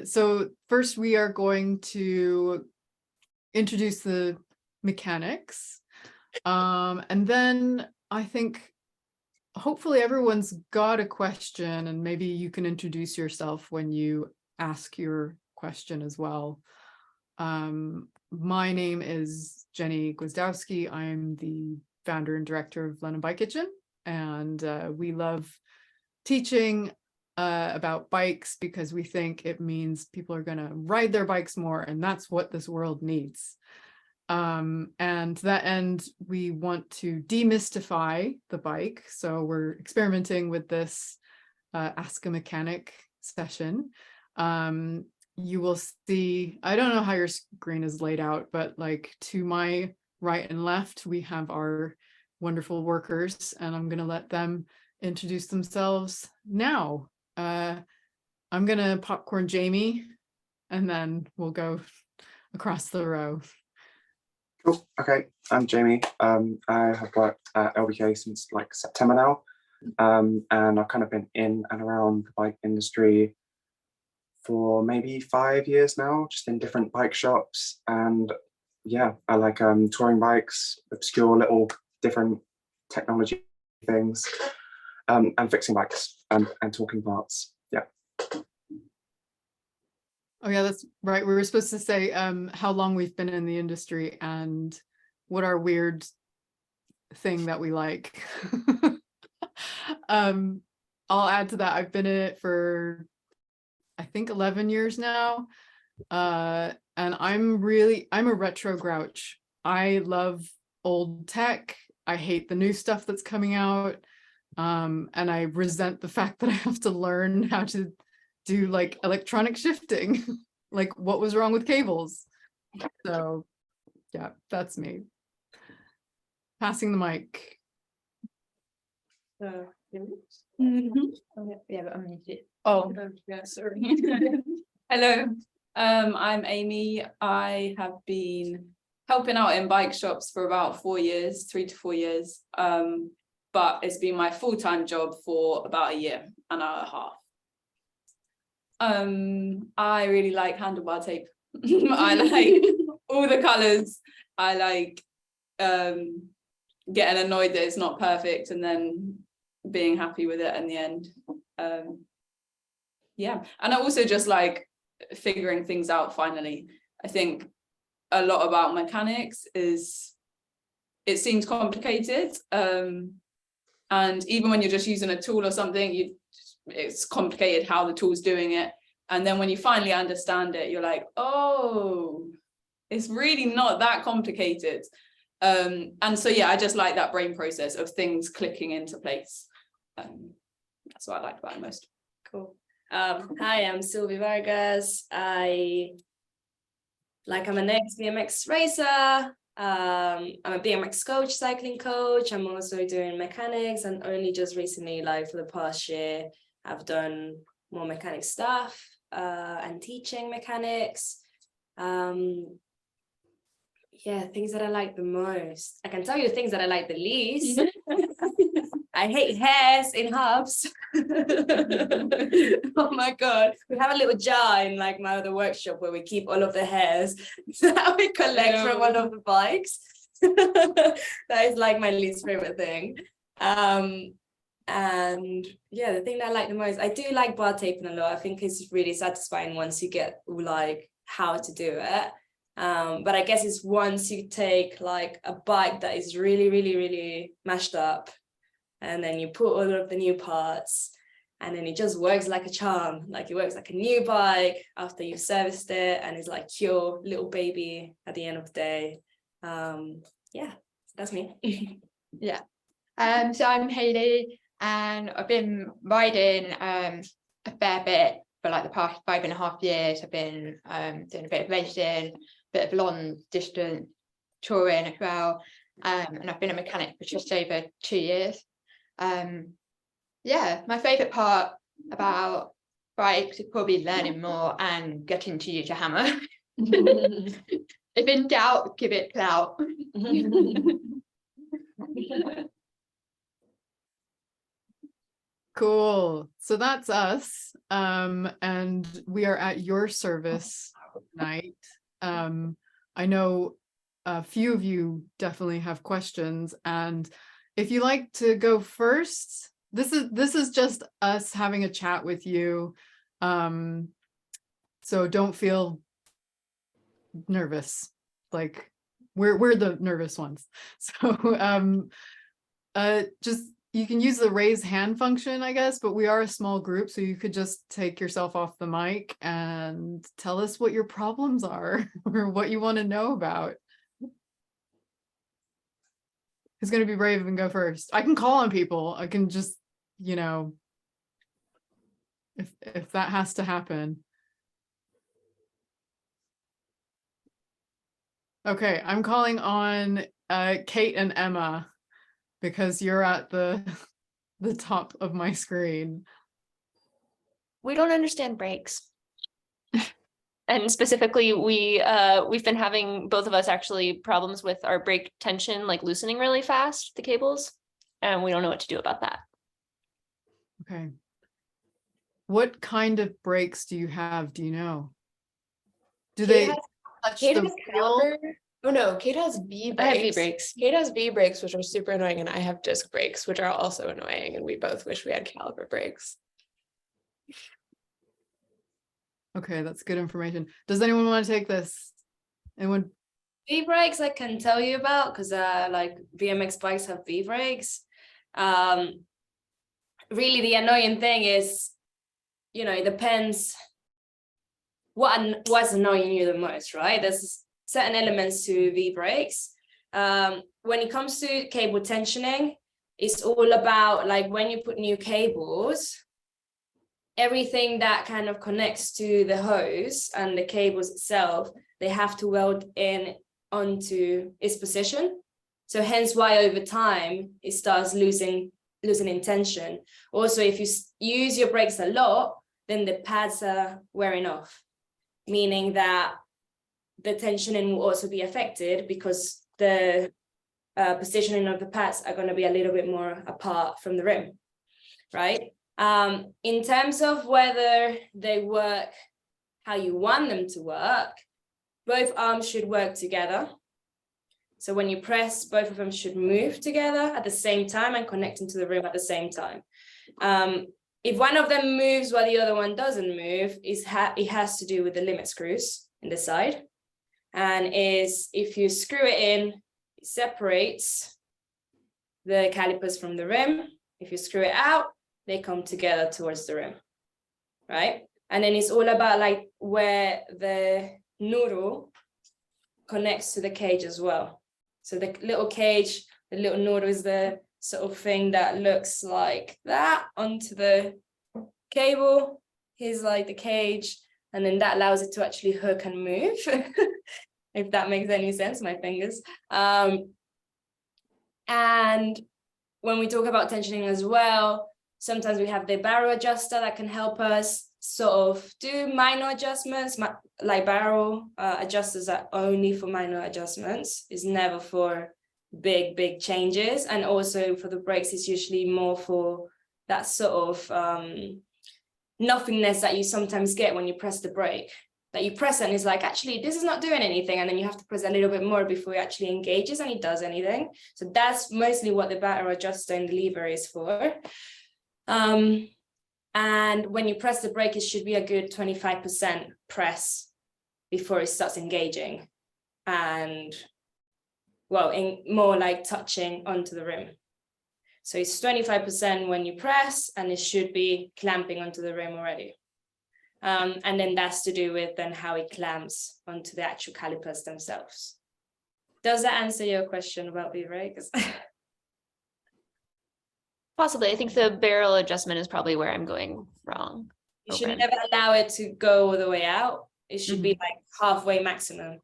So first we are going to introduce the mechanics. And then I think hopefully everyone's got a question, and maybe you can introduce yourself when you ask your question as well. My name is Jenny Gwizdowski. I'm the founder and director of London Bike Kitchen, and we love teaching about bikes because we think it means people are going to ride their bikes more, and that's what this world needs. And to that end, we want to demystify the bike. So we're experimenting with this Ask a Mechanic session. You will see, I don't know how your screen is laid out, but like to my right and left, we have our wonderful workers, and I'm going to let them introduce themselves now. I'm going to popcorn Jamie, and then we'll go across the row. Cool. Okay, I'm Jamie. I have worked at LBK since like September now, and I've kind of been in and around the bike industry for maybe 5 years now, just in different bike shops. And yeah, I like touring bikes, obscure little different technology things, and fixing bikes and talking parts. Yeah. Oh yeah, that's right. We were supposed to say how long we've been in the industry and what our weird thing that we like. I'll add to that. I've been in it for, I think, 11 years now. And I'm a retro grouch. I love old tech. I hate the new stuff that's coming out. And I resent the fact that I have to learn how to do like electronic shifting. Like, what was wrong with cables? So yeah, that's me. Passing the mic. Yeah, but I'm muted. Oh, yeah, sorry. Hello, I'm Amy. I have been helping out in bike shops for about 4 years, 3 to 4 years. But it's been my full-time job for about 1.5 years. I really like handlebar tape. I like all the colors. I like getting annoyed that it's not perfect and then being happy with it in the end. Yeah, and I also just like figuring things out finally. I think a lot about mechanics is it seems complicated, and even when you're just using a tool or something, it's complicated how the tool's doing it. And then when you finally understand it, you're like, oh, it's really not that complicated. And so, yeah, I just like that brain process of things clicking into place. That's what I like about it most. Cool. Hi, I'm Sylvie Vargas. I'm an ex-BMX racer. I'm a BMX coach, cycling coach. I'm also doing mechanics, and only just recently, like for the past year, I've done more mechanic stuff and teaching mechanics. Yeah, things that I like the most. I can tell you the things that I like the least. I hate hairs in hubs. Oh my God. We have a little jar in like my other workshop where we keep all of the hairs that we collect from one of the bikes. That is like my least favorite thing. And yeah, the thing that I like the most, I do like bar taping a lot. I think it's really satisfying once you get like how to do it. But I guess it's once you take like a bike that is really, really, really mashed up, and then you put all of the new parts, and then it just works like a charm. Like it works like a new bike after you've serviced it, and it's like your little baby at the end of the day. Yeah, that's me. Yeah. So I'm Hayley, and I've been riding a fair bit for like the past 5.5 years. I've been doing a bit of racing, a bit of long distance touring as well. And I've been a mechanic for just over 2 years. Yeah, my favourite part about bikes is probably learning more and getting to use a hammer. If in doubt, give it clout. Cool. So that's us. And we are at your service tonight. I know a few of you definitely have questions, and if you like to go first, this is just us having a chat with you. So don't feel nervous. Like we're the nervous ones. So just you can use the raise hand function, I guess, but we are a small group, so you could just take yourself off the mic and tell us what your problems are or what you want to know about. Who's going to be brave and go first? I can call on people. I can just, you know, if that has to happen. Okay, I'm calling on Kate and Emma because you're at the top of my screen. We don't understand brakes. And specifically, we've been having, both of us actually, problems with our brake tension, like loosening really fast, the cables, and we don't know what to do about that. Okay. What kind of brakes do you have? Do you know? Do they touch Kate the has wheel? caliper. Oh no, Kate has V I have brakes. V-brakes. Kate has V brakes, which are super annoying, and I have disc brakes, which are also annoying, and we both wish we had caliper brakes. Okay, that's good information. Does anyone want to take this? Anyone? V brakes I can tell you about because like BMX bikes have V brakes. Really, the annoying thing is, you know, it depends what's annoying you the most, right? There's certain elements to V brakes. When it comes to cable tensioning, it's all about like when you put new cables, everything that kind of connects to the hose and the cables itself, they have to weld in onto its position. So hence why over time it starts losing tension. Also, if you use your brakes a lot, then the pads are wearing off, meaning that the tensioning will also be affected because the positioning of the pads are going to be a little bit more apart from the rim, right? In terms of whether they work how you want them to work, both arms should work together. So when you press, both of them should move together at the same time and connect into the rim at the same time. If one of them moves while the other one doesn't move, it has to do with the limit screws in the side. And if you screw it in, it separates the calipers from the rim. If you screw it out, they come together towards the rim, right? And then it's all about like where the noodle connects to the cage as well. So the little cage, the little noodle is the sort of thing that looks like that onto the cable. Here's like the cage, and then that allows it to actually hook and move, if that makes any sense, my fingers. And when we talk about tensioning as well, sometimes we have the barrel adjuster that can help us sort of do minor adjustments, like barrel adjusters are only for minor adjustments, is never for big changes. And also for the brakes, it's usually more for that sort of nothingness that you sometimes get when you press the brake, that you press it and it's like, actually, this is not doing anything. And then you have to press a little bit more before it actually engages and it does anything. So that's mostly what the barrel adjuster and the lever is for. And when you press the brake, it should be a good 25% press before it starts engaging. And well, more like touching onto the rim. So it's 25% when you press, and it should be clamping onto the rim already. And then that's to do with then how it clamps onto the actual calipers themselves. Does that answer your question about V-brakes? Possibly. I think the barrel adjustment is probably where I'm going wrong. You should Okay. never allow it to go all the way out. It should be like halfway maximum.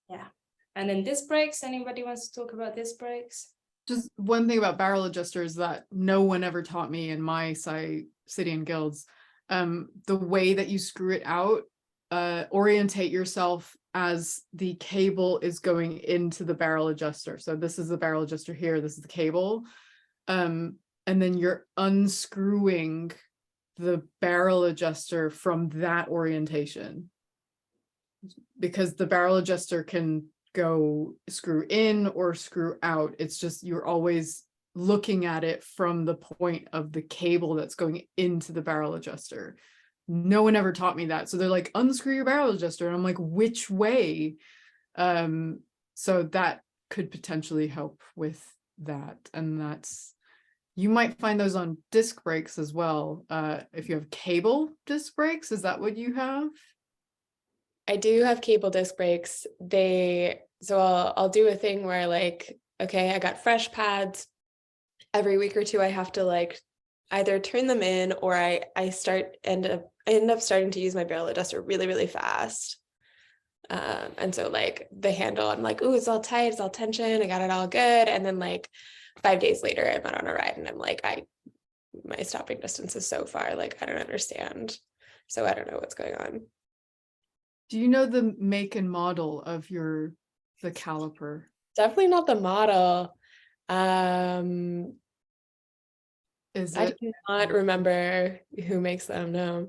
Yeah. And then disc brakes, anybody wants to talk about disc brakes? Just one thing about barrel adjusters that no one ever taught me in my City and Guilds. The way that you screw it out, orientate yourself as the cable is going into the barrel adjuster. So this is the barrel adjuster here, this is the cable. and then you're unscrewing the barrel adjuster from that orientation. Because the barrel adjuster can go screw in or screw out. It's just you're always looking at it from the point of the cable that's going into the barrel adjuster. No one ever taught me that. So they're like, unscrew your barrel adjuster. And I'm like, which way? So that could potentially help with that. And that's, you might find those on disc brakes as well. If you have cable disc brakes, is that what you have? I do have cable disc brakes. So I'll do a thing where like, okay, I got fresh pads. Every week or two, I have to like either turn them in, or I end up starting to use my barrel adjuster really, really fast. And so like the handle, I'm like, ooh, it's all tight, it's all tension, I got it all good. And then like 5 days later, I'm out on a ride and I'm like, my stopping distance is so far, like I don't understand. So I don't know what's going on. Do you know the make and model of the caliper? Definitely not the model. Is I it? do not remember who makes them, no.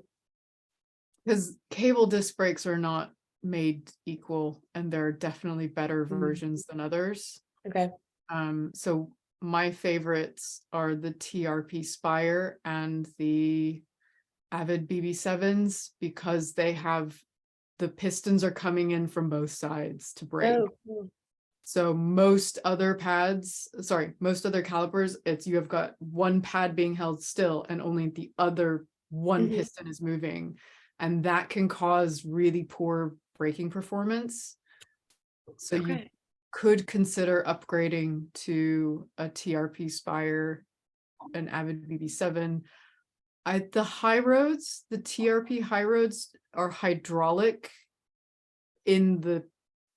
Because cable disc brakes are not made equal, and there are definitely better versions than others. Okay. So my favorites are the TRP Spire and the Avid BB7s, because they have the pistons are coming in from both sides to brake. Oh, cool. So most other calipers, it's you have got one pad being held still and only the other one piston is moving. And that can cause really poor braking performance. So you could consider upgrading to a TRP Spire, an Avid BB7. The high roads, the TRP high roads are hydraulic in the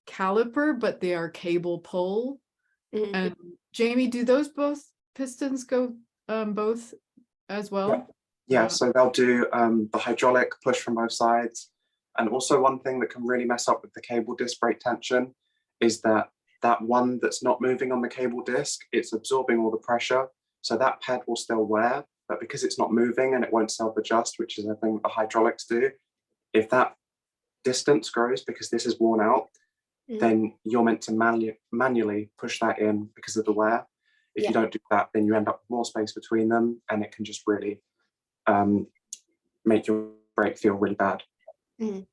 caliper, but they are cable pull. And Jamie, do those both pistons go both as well? Yeah, so they'll do the hydraulic push from both sides. And also one thing that can really mess up with the cable disc brake tension is that one that's not moving on the cable disc, it's absorbing all the pressure. So that pad will still wear, but because it's not moving and it won't self-adjust, which is a thing that the hydraulics do, if that distance grows because this is worn out, then you're meant to manually push that in because of the wear. If you don't do that, then you end up with more space between them, and it can just really make your brake feel really bad. Sorry,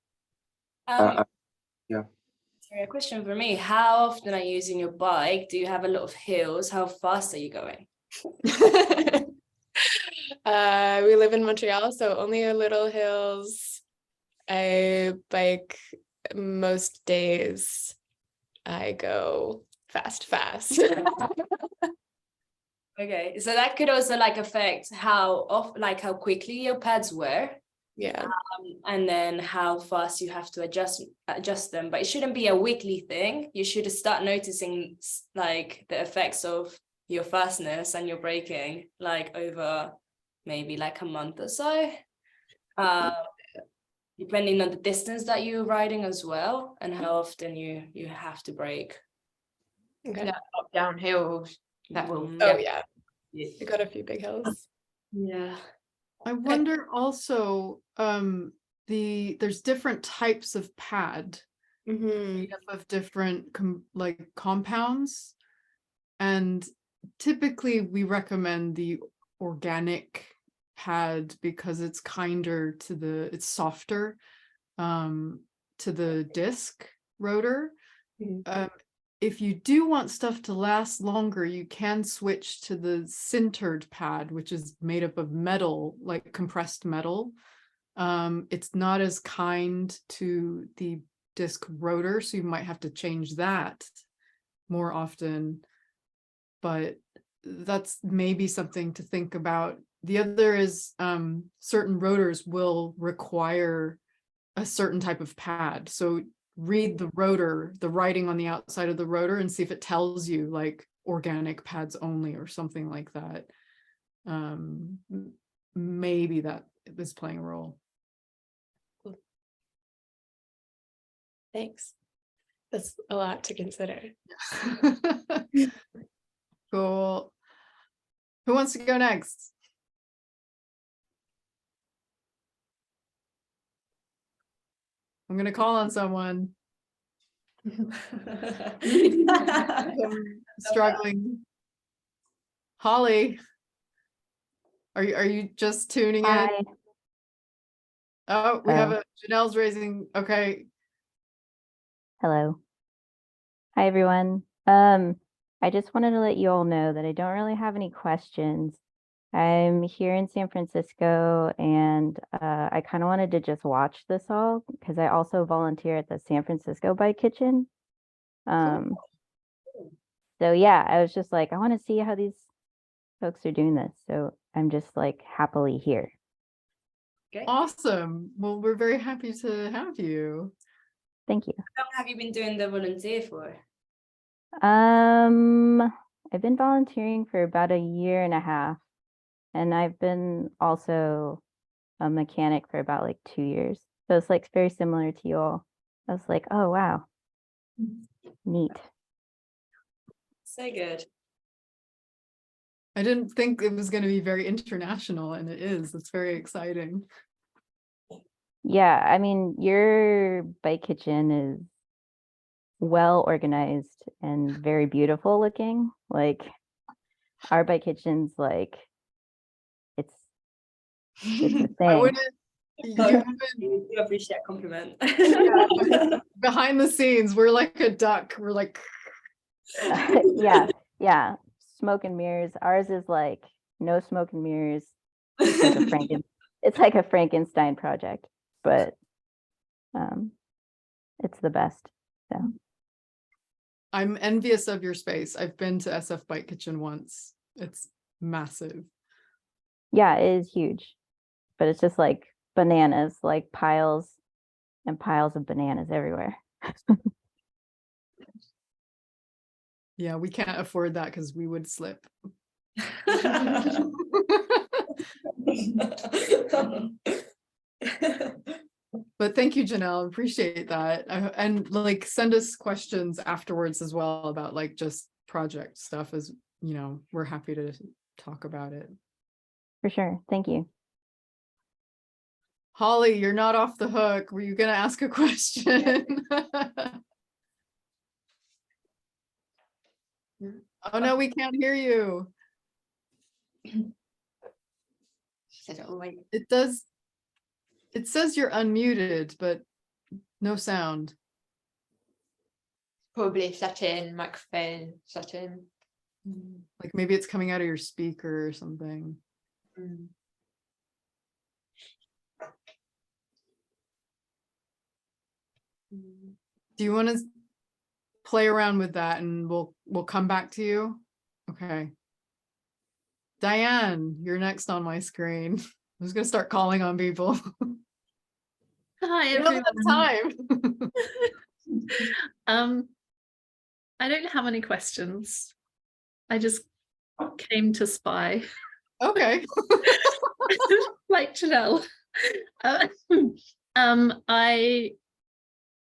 a question for me. How often are you using your bike? Do you have a lot of hills? How fast are you going? We live in Montreal, so only a little hills. I bike most days. I go fast. Okay, so that could also like affect how quickly your pads wear. Yeah. And then how fast you have to adjust them. But it shouldn't be a weekly thing. You should start noticing like the effects of your fastness and your braking like over maybe like a month or so. Depending on the distance that you're riding as well, and how often you have to brake. Okay. Yeah, up down hills that will. Oh yeah. We got a few big hills. Yeah. I wonder also, there's different types of pad made up of different compounds, and typically we recommend the organic pad because it's kinder to it's softer to the disc rotor. If you do want stuff to last longer, you can switch to the sintered pad, which is made up of metal, like compressed metal. It's not as kind to the disc rotor, so you might have to change that more often. But that's maybe something to think about. The other is certain rotors will require a certain type of pad. So read the rotor, the writing on the outside of the rotor, and see if it tells you like organic pads only or something like that. Maybe that is playing a role. Thanks. That's a lot to consider. Cool. Who wants to go next? I'm gonna call on someone. I'm struggling. Holly. Are you just tuning in? Hi. Oh, we have Oh. Janelle's raising, okay. Hello. Hi, everyone. I just wanted to let you all know that I don't really have any questions. I'm here in San Francisco and I kind of wanted to just watch this all because I also volunteer at the San Francisco Bike Kitchen. So yeah, I was just like, I want to see how these folks are doing this. So I'm just like happily here. Okay. Awesome. Well, we're very happy to have you. Thank you. How long have you been doing the volunteer for? I've been volunteering for about 1.5 years, and I've been also a mechanic for about like 2 years. So it's like very similar to you all. I was like, oh wow, neat. So good. I didn't think it was going to be very international, and it is. It's very exciting. Yeah, I mean, your bike kitchen is well organized and very beautiful looking. Like our bike kitchen's like it's a I thing. wouldn't. You haven't- You do appreciate a compliment. behind the scenes, we're like a duck. We're like, Yeah. Smoke and mirrors. Ours is like no smoke and mirrors. It's like a Frankenstein project, but it's the best. So I'm envious of your space. I've been to SF Bike Kitchen once. It's massive. yeah, it is huge, but it's just like bananas, like piles and piles of bananas everywhere. Yeah, we can't afford that because we would slip. But thank you, Janelle. Appreciate that. And like send us questions afterwards as well about like just project stuff, as you know, we're happy to talk about it. For sure. Thank you. Holly, you're not off the hook. Were you gonna ask a question? Oh no, we can't hear you. It does. It says you're unmuted, but no sound. Probably setting, microphone setting. Like maybe it's coming out of your speaker or something. Do you want to play around with that and we'll come back to you? Okay. Diane, you're next on my screen. I was gonna start calling on people. Hi, We don't have everyone. time. I don't have any questions. I just came to spy, Okay. like Janelle.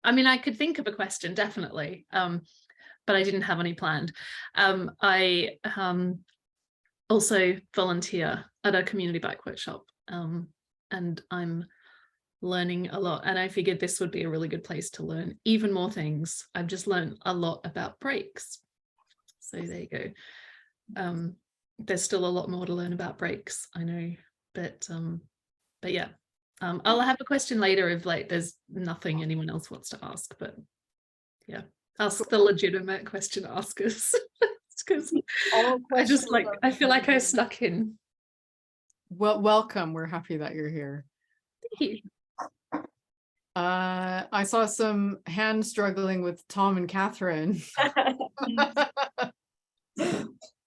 I mean, I could think of a question, definitely, but I didn't have any planned. I also volunteer at a community bike workshop, and I'm learning a lot, and I figured this would be a really good place to learn even more things. I've just learned a lot about brakes, so there you go. There's still a lot more to learn about brakes, I know, but yeah, I'll have a question later if like there's nothing anyone else wants to ask, but yeah, ask the legitimate question askers. Because I just like, I feel like I stuck in. Well, welcome. We're happy that you're here. Thank you. I saw some hands struggling with Tom and Catherine.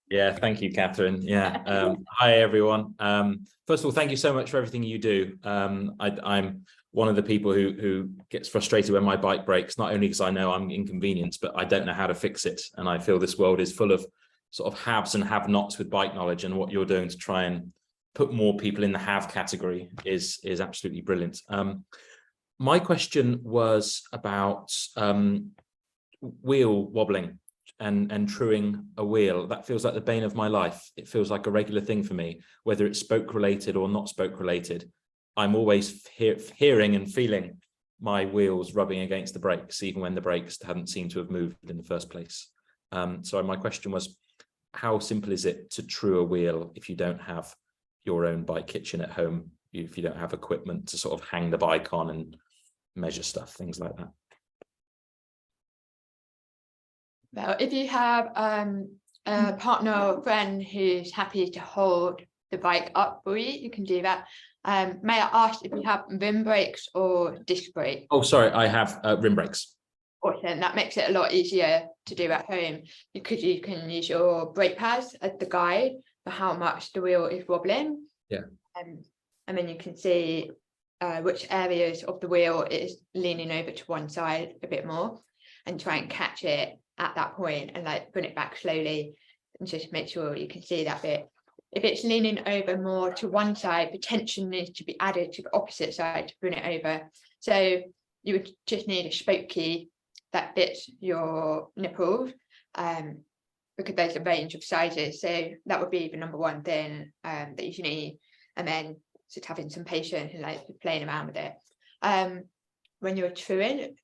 Yeah, thank you, Catherine. Yeah. Hi, everyone. First of all, thank you so much for everything you do. I'm one of the people who gets frustrated when my bike breaks, not only because I know I'm inconvenienced, but I don't know how to fix it. And I feel this world is full of sort of haves and have-nots with bike knowledge, and what you're doing to try and put more people in the have category is absolutely brilliant. My question was about wheel wobbling. and truing a wheel. That feels like the bane of my life. It feels like a regular thing for me, whether it's spoke related or not spoke related. I'm always hearing and feeling my wheels rubbing against the brakes, even when the brakes hadn't seemed to have moved in the first place. So my question was, how simple is it to true a wheel if you don't have your own bike kitchen at home, if you don't have equipment to sort of hang the bike on and measure stuff, things like that? Well, if you have a partner or friend who's happy to hold the bike up for you, you can do that. May I ask if you have rim brakes or disc brakes? Oh, sorry, I have rim brakes. Awesome. That makes it a lot easier to do at home because you can use your brake pads as the guide for how much the wheel is wobbling. Yeah. And then you can see which areas of the wheel it is leaning over to one side a bit more, and try and catch it at that point and like bring it back slowly and just make sure you can see that bit. If it's leaning over more to one side, the tension needs to be added to the opposite side to bring it over. So you would just need a spoke key that fits your nipples, because there's a range of sizes. So that would be the number one thing that you need. And then just having some patience and like playing around with it. When you're truing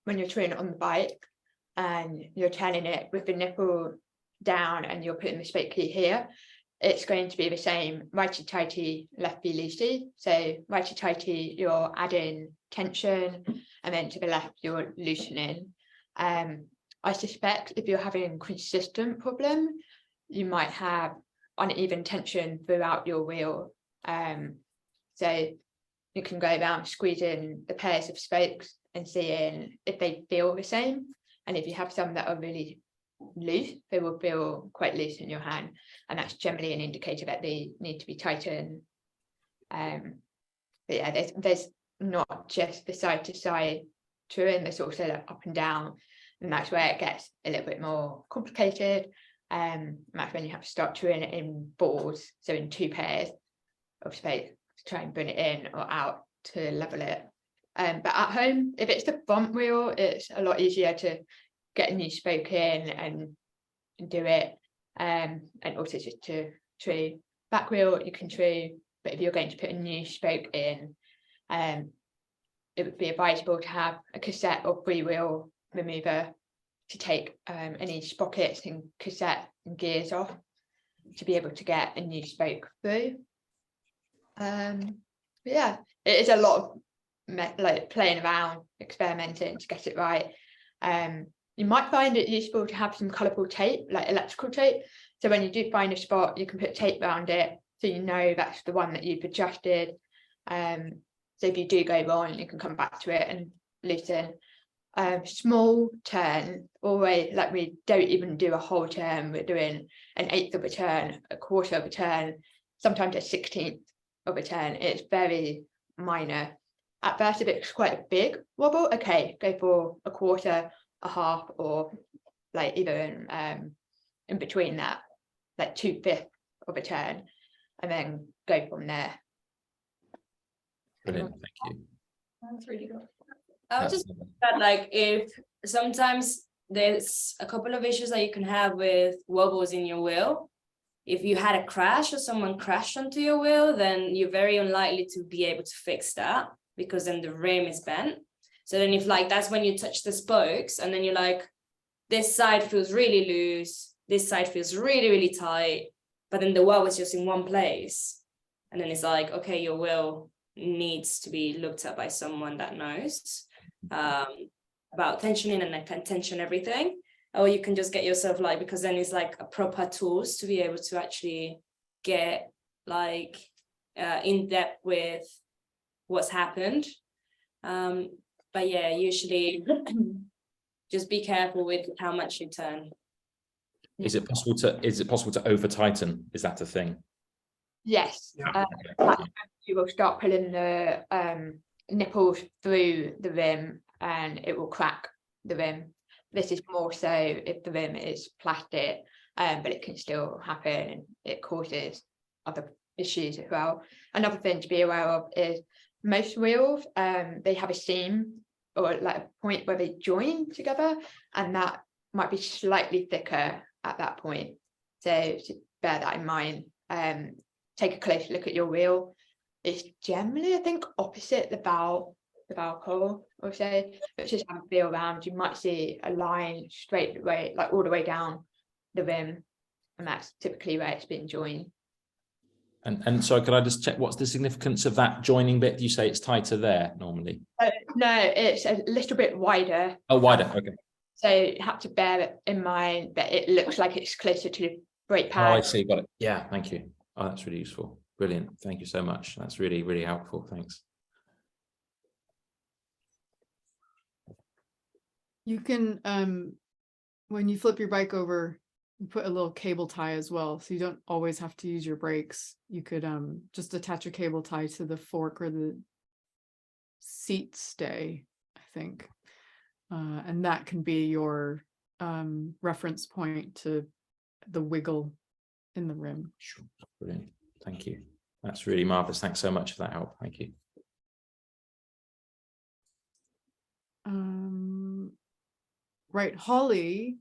on the bike and you're turning it with the nipple down and you're putting the spoke key here, it's going to be the same righty-tighty, lefty-loosey. So righty-tighty, you're adding tension, and then to the left, you're loosening. I suspect if you're having a consistent problem, you might have uneven tension throughout your wheel. So you can go around squeezing the pairs of spokes and seeing if they feel the same. And if you have some that are really loose, they will feel quite loose in your hand, and that's generally an indicator that they need to be tightened. But yeah, there's not just the side to side truing, there's also like up and down, and that's where it gets a little bit more complicated. That's when you have to start truing it in balls, so in two pairs of spokes to try and bring it in or out to level it. But at home, if it's the front wheel, it's a lot easier to get a new spoke in and do it. And also just to true back wheel, you can true, but if you're going to put a new spoke in, it would be advisable to have a cassette or freewheel remover to take any sprockets and cassette and gears off to be able to get a new spoke through. But yeah, it is a lot of like playing around, experimenting to get it right. You might find it useful to have some colourful tape, like electrical tape. So when you do find a spot, you can put tape around it so you know that's the one that you've adjusted. So if you do go wrong, you can come back to it and loosen. Small turn, always, like we don't even do a whole turn, we're doing an 1/8 of a turn, a 1/4 of a turn, sometimes a 1/16 of a turn. It's very minor. At first, if it's quite a big wobble, okay, go for a 1/4, a 1/2, or like even in between that, like 2/5 of a turn, and then go from there. Brilliant, thank you. That's really good. I was just that, like, if sometimes there's a couple of issues that you can have with wobbles in your wheel. If you had a crash or someone crashed onto your wheel, then you're very unlikely to be able to fix that because then the rim is bent. So then if like that's when you touch the spokes and then you're like, this side feels really loose, this side feels really, really tight, but then the wobble is just in one place. And then it's like, okay, your wheel needs to be looked at by someone that knows about tensioning and then can tension everything. Or you can just get yourself like, because then it's like a proper tools to be able to actually get like in depth with what's happened. But yeah, usually just be careful with how much you turn. Is it possible to over tighten? Is that a thing? Yes, you will start pulling the nipples through the rim and it will crack the rim. This is more so if the rim is plastic, but it can still happen and it causes other issues as well. Another thing to be aware of is most wheels, they have a seam or like a point where they join together, and that might be slightly thicker at that point. So to bear that in mind. Take a close look at your wheel. It's generally, I think, opposite the bow core, or so. But just have a feel around. You might see a line straight away, like all the way down the rim, and that's typically where it's been joined. And so could I just check, what's the significance of that joining bit? You say it's tighter there normally? No, it's a little bit wider. Oh, wider, okay. So you have to bear in mind that it looks like it's closer to the brake Oh, I pad. see, got it. Yeah, thank you. Oh, that's really useful. Brilliant. Thank you so much. That's really, really helpful. Thanks. You can, when you flip your bike over, you put a little cable tie as well, so you don't always have to use your brakes. You could just attach a cable tie to the fork or the seat stay, I think. And that can be your reference point to the wiggle in the rim. Sure. Brilliant. Thank you. That's really marvelous. Thanks so much for that help. Thank you. Right, Holly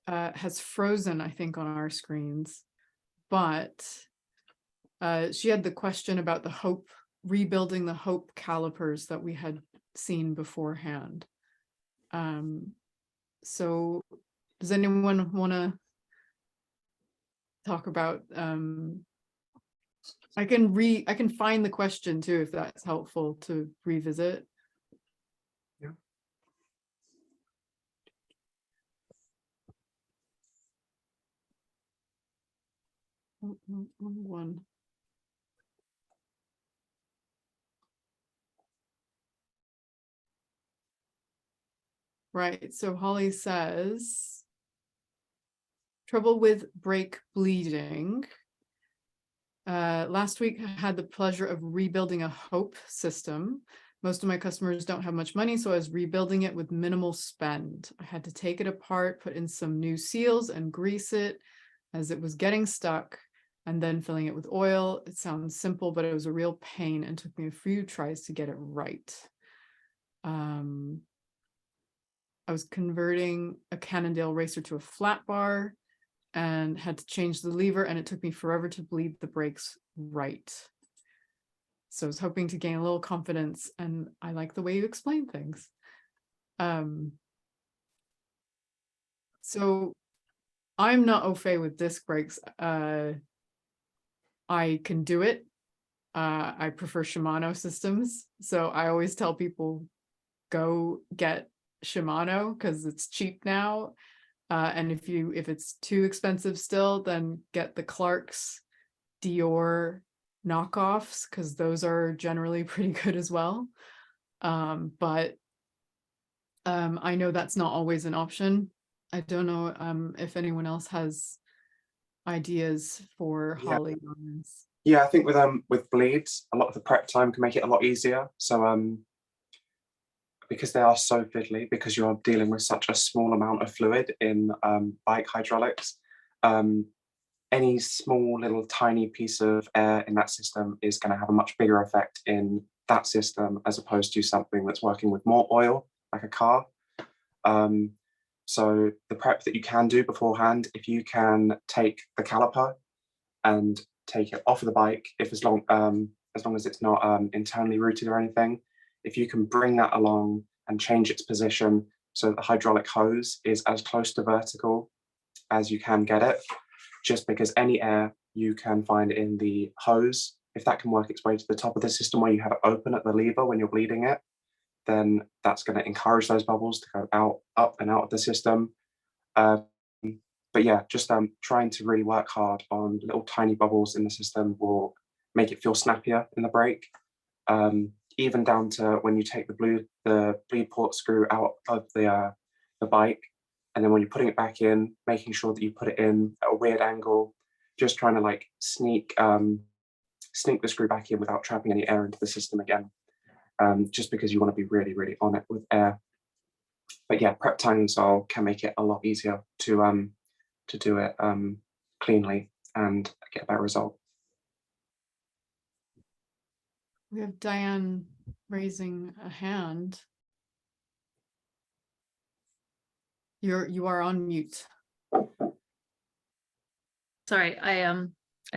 has frozen, I think, on our screens, but she had the question about the Hope, rebuilding the Hope calipers that we had seen beforehand. So does anyone want to talk about, I can find the question too, if that's helpful to revisit. Yeah. One. Right, so Holly says, trouble with brake bleeding. Last week I had the pleasure of rebuilding a Hope system. Most of my customers don't have much money, so I was rebuilding it with minimal spend. I had to take it apart, put in some new seals and grease it as it was getting stuck, and then filling it with oil. It sounds simple, but it was a real pain and took me a few tries to get it right. I was converting a Cannondale racer to a flat bar and had to change the lever, and it took me forever to bleed the brakes right. So I was hoping to gain a little confidence, and I like the way you explain things. So I'm not au fait with disc brakes. I can do it. I prefer Shimano systems. So I always tell people, go get Shimano because it's cheap now. And if it's too expensive still, then get the Clark's Dior knockoffs, because those are generally pretty good as well. But I know that's not always an option. I don't know if anyone else has ideas for Holly on this. Yeah, I think with bleeds, a lot of the prep time can make it a lot easier. So because they are so fiddly, because you're dealing with such a small amount of fluid in bike hydraulics, any small little tiny piece of air in that system is going to have a much bigger effect in that system as opposed to something that's working with more oil, like a car. So the prep that you can do beforehand, if you can take the caliper and take it off of the bike, if as long as it's not internally routed or anything, if you can bring that along and change its position so that the hydraulic hose is as close to vertical as you can get it, just because any air you can find in the hose, if that can work its way to the top of the system where you have it open at the lever when you're bleeding it, then that's going to encourage those bubbles to go out, up and out of the system. But yeah, just trying to really work hard on little tiny bubbles in the system will make it feel snappier in the brake. Even down to when you take the bleed port screw out of the bike, and then when you're putting it back in, making sure that you put it in at a weird angle, just trying to like sneak the screw back in without trapping any air into the system again. Just because you want to be really, really on it with air. But yeah, prep time as well can make it a lot easier to do it cleanly and get a better result. We have Diane raising a hand. You are on mute. Sorry, I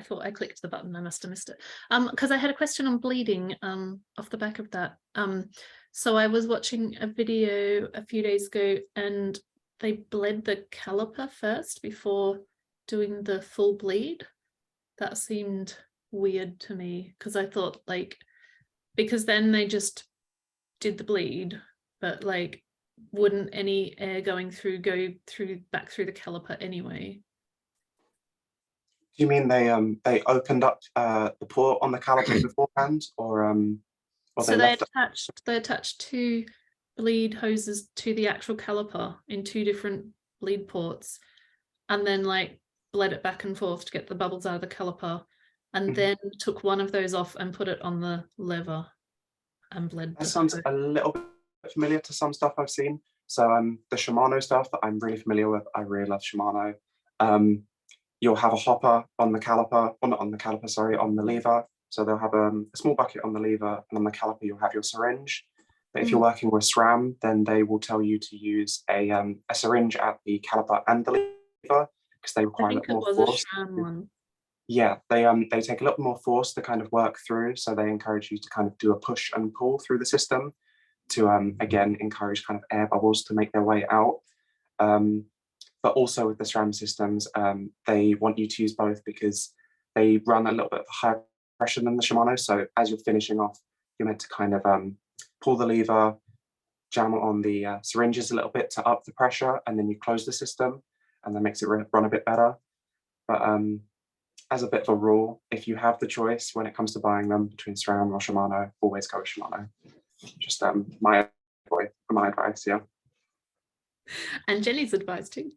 thought I clicked the button. I must have missed it. Because I had a question on bleeding off the back of that. So I was watching a video a few days ago and they bled the caliper first before doing the full bleed. That seemed weird to me because I thought like, because then they just did the bleed, but like, wouldn't any air going through go through back through the caliper anyway? Do you mean they opened up the port on the caliper beforehand, or So they they left? attached two bleed hoses to the actual caliper in two different bleed ports, and then like bled it back and forth to get the bubbles out of the caliper, and Mhm. then took one of those off and put it on the lever and bled. That sounds a little bit familiar to some stuff I've seen. So the Shimano stuff that I'm really familiar with, I really love Shimano. You'll have a hopper on the caliper, or not on the caliper, sorry, on the lever. So they'll have a small bucket on the lever, and on the caliper you'll have your syringe. But if you're working with SRAM, then they will tell you to use a syringe at the caliper and the lever because they I require a think little it more was force. a SRAM one. Yeah, they take a little more force to kind of work through. So they encourage you to kind of do a push and pull through the system to again encourage kind of air bubbles to make their way out. But also with the SRAM systems, they want you to use both because they run a little bit of higher pressure than the Shimano. So as you're finishing off, you're meant to kind of pull the lever, jam on the syringes a little bit to up the pressure, and then you close the system, and that makes it run a bit better. But as a bit of a rule, if you have the choice when it comes to buying them between SRAM or Shimano, always go with Shimano. Just my advice, yeah. And Jenny's advice too.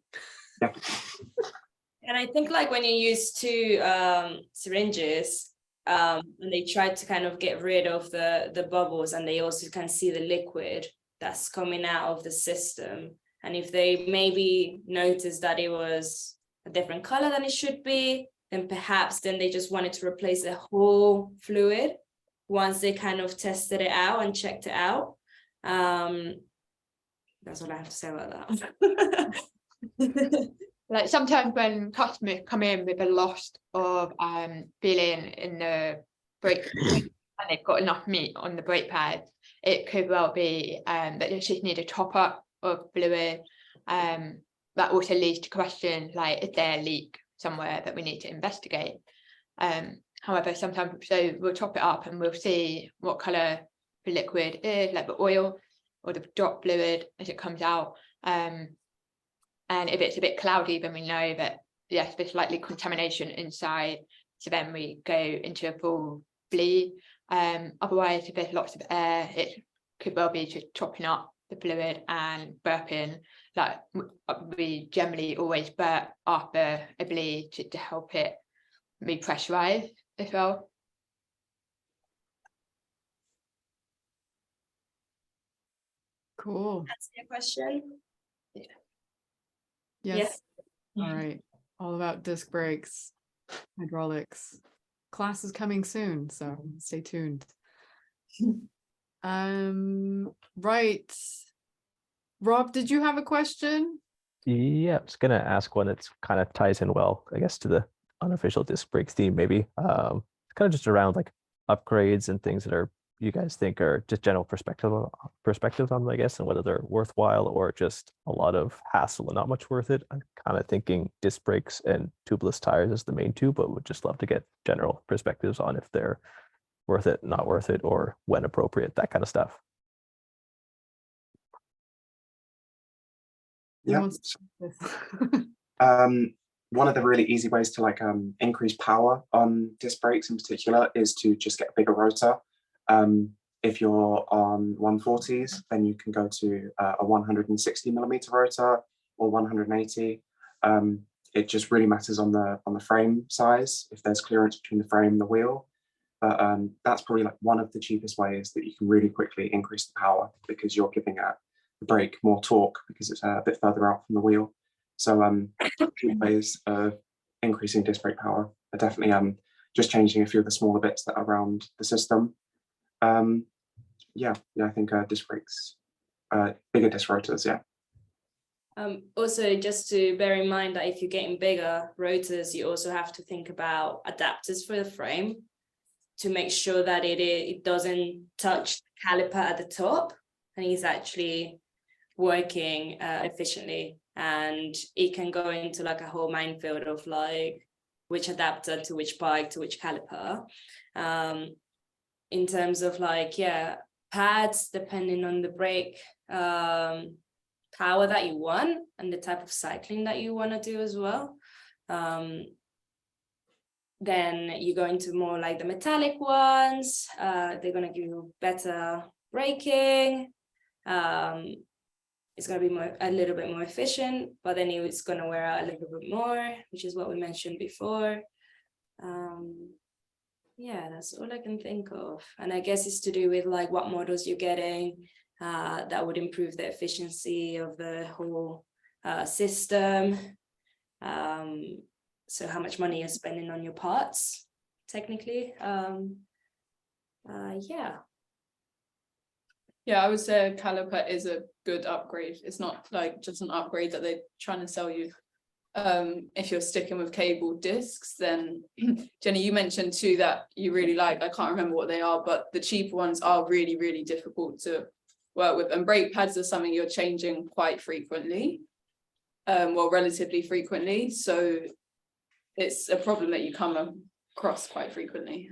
Yeah. And I think like when you use two syringes, and they try to kind of get rid of the bubbles, and they also can see the liquid that's coming out of the system. And if they maybe notice that it was a different color than it should be, then perhaps then they just wanted to replace the whole fluid once they kind of tested it out and checked it out. That's what I have to say about that. Like sometimes when customers come in with a loss of feeling in the brake and they've got enough meat on the brake pad, it could well be that they just need a top up of fluid. That also leads to questions like, is there a leak somewhere that we need to investigate? However, sometimes so we'll top it up and we'll see what color the liquid is, like the oil or the drop fluid as it comes out. And if it's a bit cloudy, then we know that yes, there's likely contamination inside. So then we go into a full bleed. Otherwise, if there's lots of air, it could well be just topping up the fluid and burping. Like we generally always burp after a bleed to help it repressurize as well. Cool. That's your question. Yes. All right. All about disc brakes, hydraulics. Class is coming soon, so stay tuned. Right. Rob, did you have a question? Yeah, I was gonna ask one that's kind of ties in well, I guess, to the unofficial disc brakes theme, maybe. Kind of just around like upgrades and things that are you guys think are just general perspective on them, I guess, and whether they're worthwhile or just a lot of hassle and not much worth it. I'm kind of thinking disc brakes and tubeless tires is the main two, but would just love to get general perspectives on if they're worth it, not worth it, or when appropriate, that kind of stuff. Who Yeah. wants to take this? One of the really easy ways to like increase power on disc brakes in particular is to just get a bigger rotor. If you're on 140s, then you can go to a 160 millimeter rotor or 180. It just really matters on the frame size, if there's clearance between the frame and the wheel. But that's probably like one of the cheapest ways that you can really quickly increase the power because you're giving the brake more torque because it's a bit further out from the wheel. So cheap ways of increasing disc brake power are definitely just changing a few of the smaller bits that are around the system. Yeah, I think disc brakes, bigger disc rotors, yeah. Also, just to bear in mind that if you're getting bigger rotors, you also have to think about adapters for the frame to make sure that it doesn't touch the caliper at the top and it's actually working efficiently. And it can go into like a whole minefield of like which adapter to which bike to which caliper. In terms of like, yeah, pads, depending on the brake power that you want and the type of cycling that you want to do as well. Then you go into more like the metallic ones. They're going to give you better braking. It's going to be a little bit more efficient, but then it's going to wear out a little bit more, which is what we mentioned before. Yeah, that's all I can think of. And I guess it's to do with like what models you're getting that would improve the efficiency of the whole system. So how much money you're spending on your parts, technically. Yeah. Yeah, I would say a caliper is a good upgrade. It's not like just an upgrade that they're trying to sell you. If you're sticking with cable discs, then Jenny, you mentioned too that you really like, I can't remember what they are, but the cheap ones are really, really difficult to work with. And brake pads are something you're changing quite frequently, well, relatively frequently. So it's a problem that you come across quite frequently.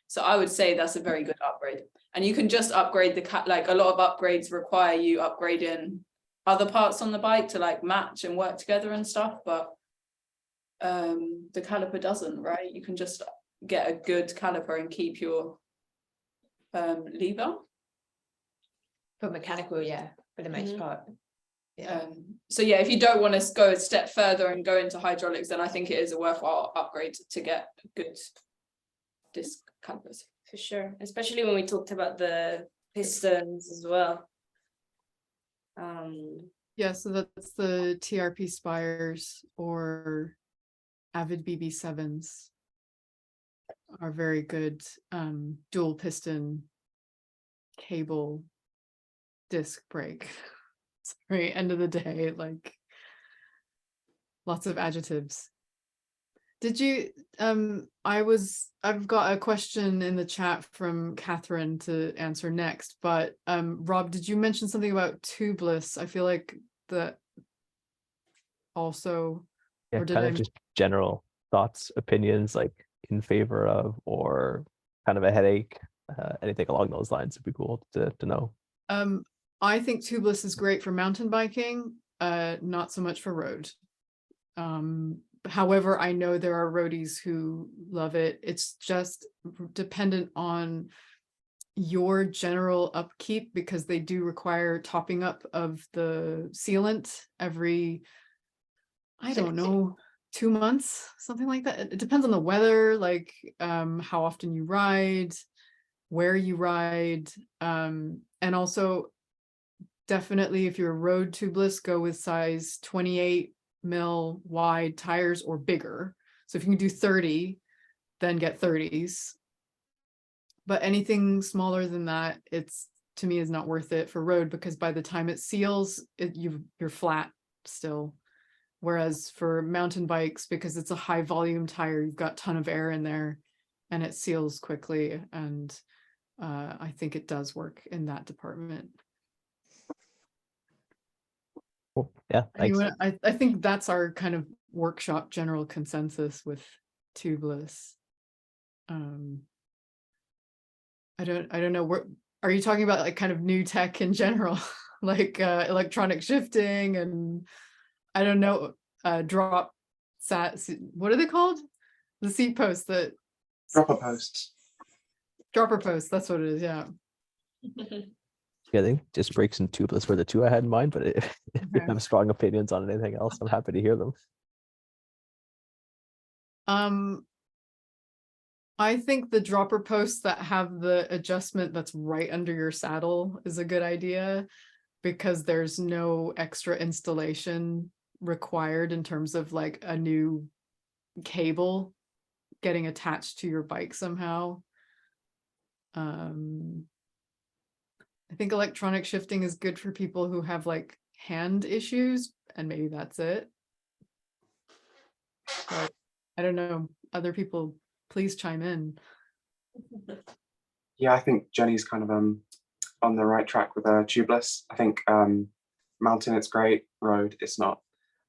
So I would say that's a very good upgrade. And you can just upgrade like a lot of upgrades require you upgrading other parts on the bike to like match and work together and stuff, but the caliper doesn't, right? You can just get a good caliper and keep your lever. For mechanical, yeah, for the most part. Yeah. So yeah, if you don't want to go a step further and go into hydraulics, then I think it is a worthwhile upgrade to get good disc calipers. For sure, especially when we talked about the pistons as well. Yeah, so that's the TRP Spires or Avid BB7s are very good dual piston cable disc brake. Sorry, end of the day, like lots of adjectives. Did you I've got a question in the chat from Catherine to answer next, but Rob, did you mention something about tubeless? I feel like that also, Yeah, or did kind I of just general thoughts, opinions, like in favor of, or kind of a headache, anything along those lines would be cool to know. I think tubeless is great for mountain biking, not so much for road. However, I know there are roadies who love it. It's just dependent on your general upkeep because they do require topping up of the sealant every, I don't know, 2 months, something like that. It depends on the weather, like how often you ride, where you ride, and also definitely if you're road tubeless, go with size 28 mil wide tires or bigger. So if you can do 30, then get 30s. But anything smaller than that, it's to me is not worth it for road because by the time it seals, you're flat still. Whereas for mountain bikes, because it's a high volume tire, you've got a ton of air in there and it seals quickly. And I think it does work in that department. Cool. Yeah, thanks. Anyway, I think that's our kind of workshop general consensus with tubeless. I don't know, are you talking about like kind of new tech in general, like electronic shifting and I don't know, drop what are they called? The seat posts that Dropper posts. Dropper posts, that's what it is, yeah. Yeah, I think disc brakes and tubeless were the two I had in mind, but if you Okay. have strong opinions on anything else, I'm happy to hear them. I think the dropper posts that have the adjustment that's right under your saddle is a good idea because there's no extra installation required in terms of like a new cable getting attached to your bike somehow. I think electronic shifting is good for people who have like hand issues, and maybe that's it. But I don't know, other people, please chime in. Yeah, I think Jenny's kind of on the right track with tubeless. I think mountain it's great, road it's not.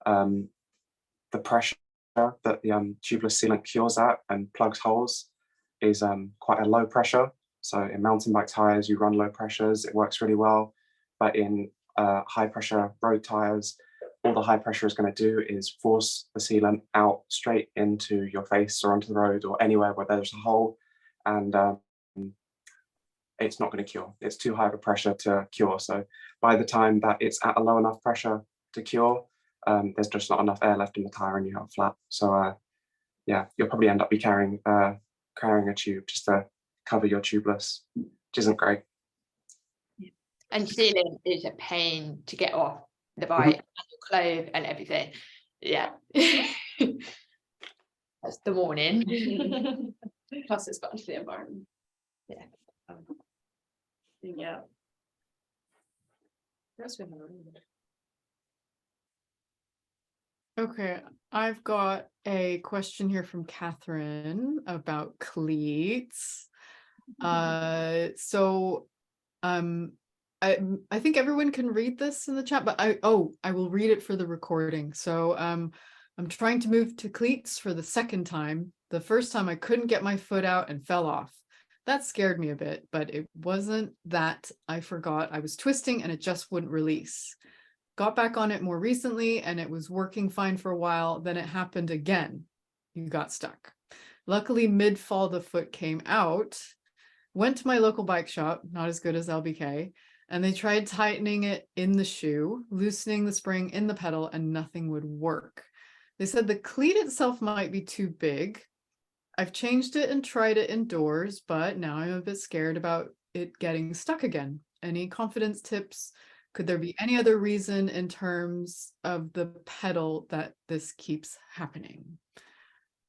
The pressure that the tubeless sealant cures at and plugs holes is quite a low pressure. So in mountain bike tires, you run low pressures, it works really well. But in high pressure road tires, all the high pressure is going to do is force the sealant out straight into your face or onto the road or anywhere where there's a hole, and it's not going to cure. It's too high of a pressure to cure. So by the time that it's at a low enough pressure to cure, there's just not enough air left in the tire and you have a flat. So yeah, you'll probably end up carrying a tube just to cover your tubeless, which isn't great. And sealing is a pain to get off the bike, and your clothes and everything. Yeah. That's the warning. Plus it's bad for the environment. Yeah. Yeah. Okay, I've got a question here from Catherine about cleats. So I think everyone can read this in the chat, but I will read it for the recording. So I'm trying to move to cleats for the second time. The first time I couldn't get my foot out and fell off. That scared me a bit, but it wasn't that I forgot. I was twisting and it just wouldn't release. Got back on it more recently and it was working fine for a while. Then it happened again. You got stuck. Luckily, mid-fall, the foot came out. Went to my local bike shop, not as good as LBK, and they tried tightening it in the shoe, loosening the spring in the pedal, and nothing would work. They said the cleat itself might be too big. I've changed it and tried it indoors, but now I'm a bit scared about it getting stuck again. Any confidence tips? Could there be any other reason in terms of the pedal that this keeps happening?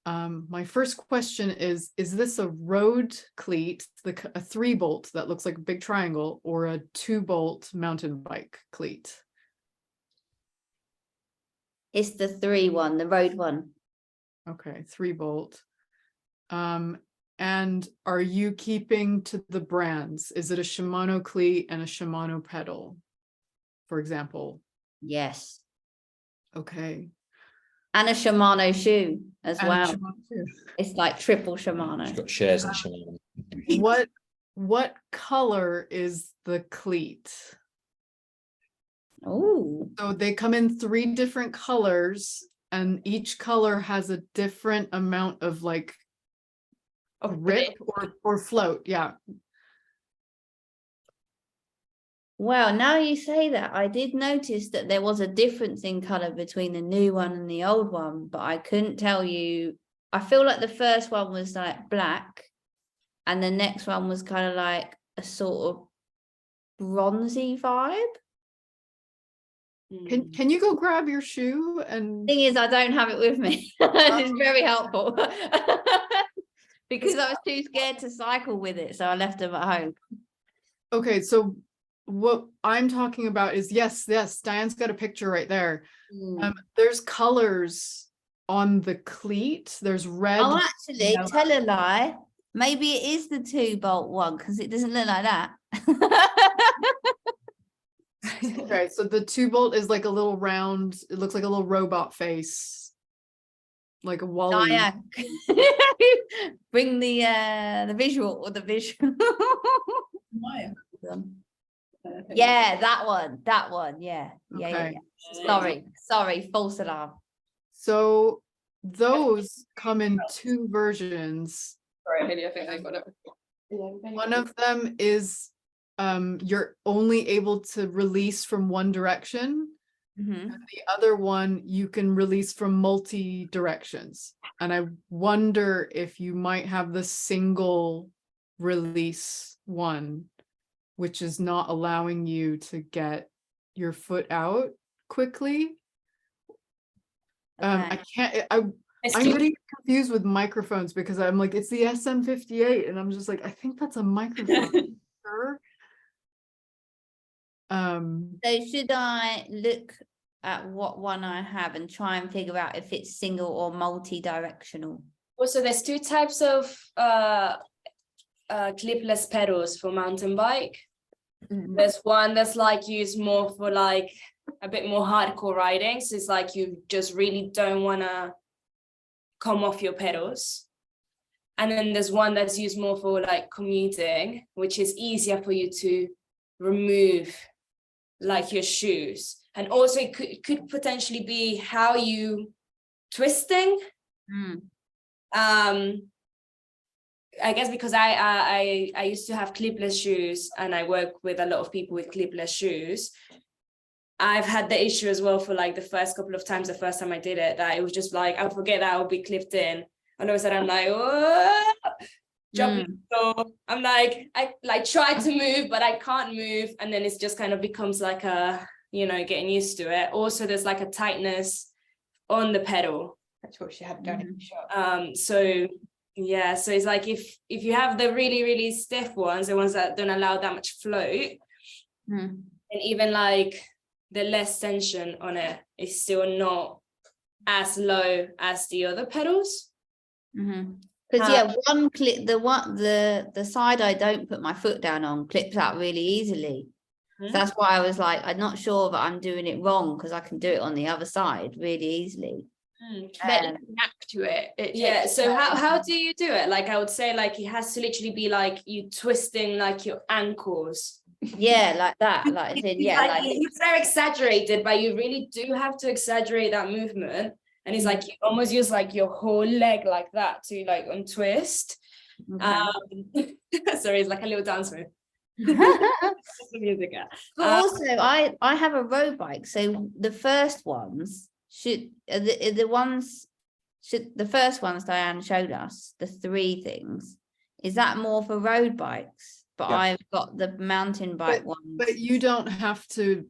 My first question is this a road cleat, a 3-bolt that looks like a big triangle, or a 2-bolt mountain bike cleat? It's the 3 one, the road one. Okay, 3-bolt. And are you keeping to the brands? Is it a Shimano cleat and a Shimano pedal, for example? Yes. Okay. And a Shimano shoe as And well. Shimano too. It's like triple Shimano. She's got shares in Shimano. What color is the cleat? Oh. So they come in 3 different colors, and each color has a different amount of like rip or float. Yeah. Well, now you say that, I did notice that there was a difference in colour between the new one and the old one, but I couldn't tell you. I feel like the first one was like black, and the next one was kind of like a sort of bronzy vibe. Can you go grab your shoe? And Thing is, I don't have it with me. It's very helpful. Because I was too scared to cycle with it, so I left them at home. okay, so what I'm talking about is yes, Diane's got a picture right there. There's colors on the cleat. There's red. Oh, actually, yellow. tell a lie. Maybe it is the 2-bolt one because it doesn't look like that. Okay, so the 2-bolt is like a little round, it looks like a little robot face. Like a Wall-E. Diane, bring the visual or the visual. Yeah, that one. Yeah. Okay. Sorry, false alarm. So those come in 2 versions. Sorry, Haley, I think I got it. One of them is you're only able to release from one direction. Mhm. And the other one you can release from multi directions. And I wonder if you might have the single release one, which is not allowing you to get your foot out quickly. I can't, I'm getting confused with microphones because I'm like, it's the SM58 and I'm just like, I think that's a microphone. Sure. So should I look at what one I have and try and figure out if it's single or multi-directional? Also, there's two types of clipless pedals for mountain bike. There's one that's like used more for like a bit more hardcore riding. So it's like you just really don't want to come off your pedals. And then there's one that's used more for like commuting, which is easier for you to remove like your shoes. And also it could potentially be how you twisting. I guess because I used to have clipless shoes and I work with a lot of people with clipless shoes. I've had the issue as well for like the first couple of times, the first time I did it, that it was just like, I forget that I'll be clipped in. And all of a sudden I'm like, oh, jumping. So I'm like, I like try to move, but I can't move. And then it's just kind of becomes like a, you know, getting used to it. Also, there's like a tightness on the pedal. That's what she had done in the shop. So yeah, so it's like if you have the really, really stiff ones, the ones that don't allow that much float, and even like the less tension on it is still not as low as the other pedals. Because yeah, one clip, the side I don't put my foot down on clips out really easily. So that's why I was like, I'm not sure that I'm doing it wrong, because I can do it on the other side really easily. Then knack to it. Yeah, so how do you do it? Like I would say like it has to literally be like you twisting like your ankles. Yeah, like that. Like, yeah, like it's very exaggerated, but you really do have to exaggerate that movement. And it's like you almost use like your whole leg like that to like untwist. Sorry, it's like a little dance move. But also I have a road bike, so the first ones the first ones Diane showed us, the 3 things, is that more for road bikes? But Yeah. I've got the mountain bike ones. But you don't have to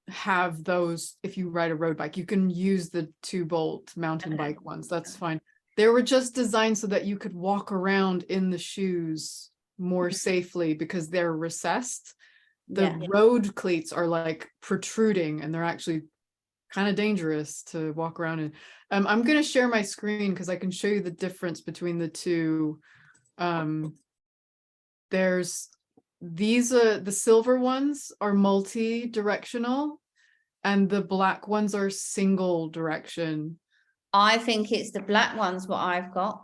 have those if you ride a road bike. You can use the 2-bolt mountain bike ones. That's fine. They were just designed so that you could walk around in the shoes more safely because they're recessed. The road cleats are like protruding and they're actually kind of dangerous to walk around in. I'm going to share my screen because I can show you the difference between the two. There's these, the silver ones are multi-directional and the black ones are single direction. I think it's the black ones what I've got.